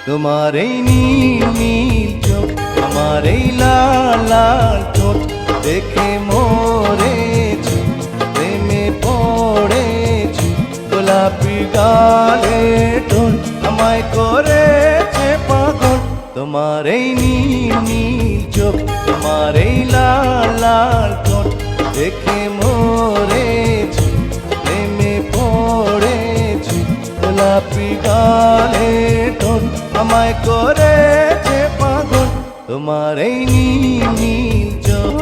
তোমার এই নীল নীল চোখ, আমার এই লাল লাল ঠোঁট দেখে মরেছি, প্রেমে পড়েছি। গোলাপি গালে টোন আমায় করেছে পাগল। তোমার এই নীল নীল চোখ, তোমার এই লাল লাল ঠোঁট দেখে মরেছি, প্রেমে পড়েছি। গোলাপি গালে টোন আমায় করেছে পাগল। তোমার এই নীল নীল চোখ।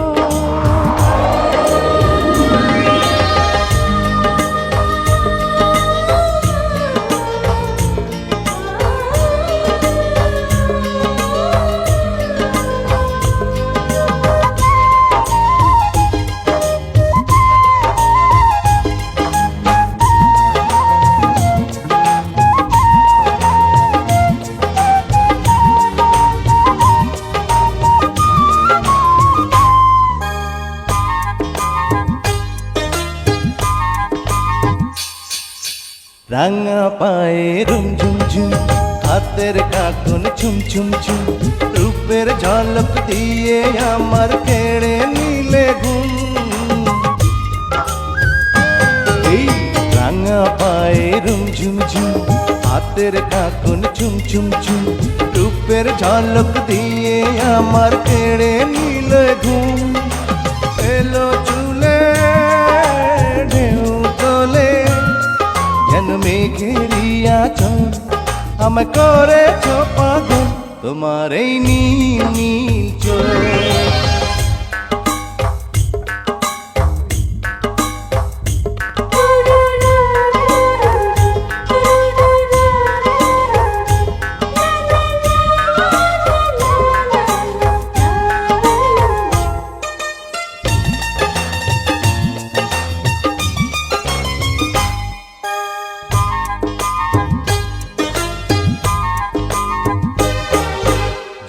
রাঙা পায়ে রুম ঝুম ঝুম, হাতের কাঁকন ছুম ছুম ছুম, রূপের ঝলক দিয়ে আমার কেড়ে নিলে ঘুম। এই রাঙা পায়ে রুম ঝুম ঝুম, হাতের কাঁকন ছুম ছুম ছুম, রূপের ঝলক দিয়ে আমার কেড়ে নিলে ঘুম। এলো চুলে ঢেউ তোলে যেন মেঘেরিয়া চল, আমায় করেছ পাগল। তোমার এই নীল নীল চোখ।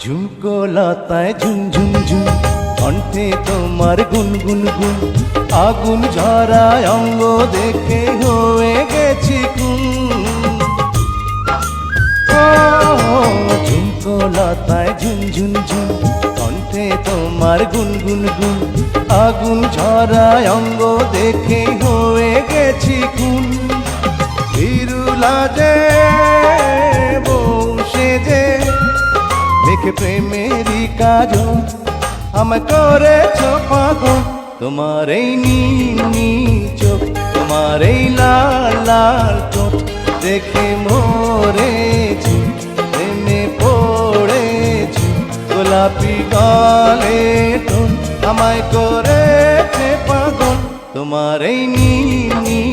ঝুমকো লতায় ঝুম ঝুম ঝুম, কণ্ঠে তোমার গুন গুন গুন, আগুন ঝরায় অঙ্গ দেখে হয়ে গেছি খুন। ঝুমকো লতায় ঝুম ঝুম ঝুম, কণ্ঠে তোমার গুন গুন গুন, আগুন ঝরায় অঙ্গ দেখে হয়ে গেছি খুন। বিরুলাজে বসে যে দেখে প্রেমেরই কাজ আমায় করেছ পাগল। তোমার এই নীল নীল চোখ, তোমার এই লাল লাল ঠোঁট দেখে মরেছি, প্রেমে পড়েছি। গোলাপি গালে টোন আমায় করেছে পাগল। তোমার এই নীল নীল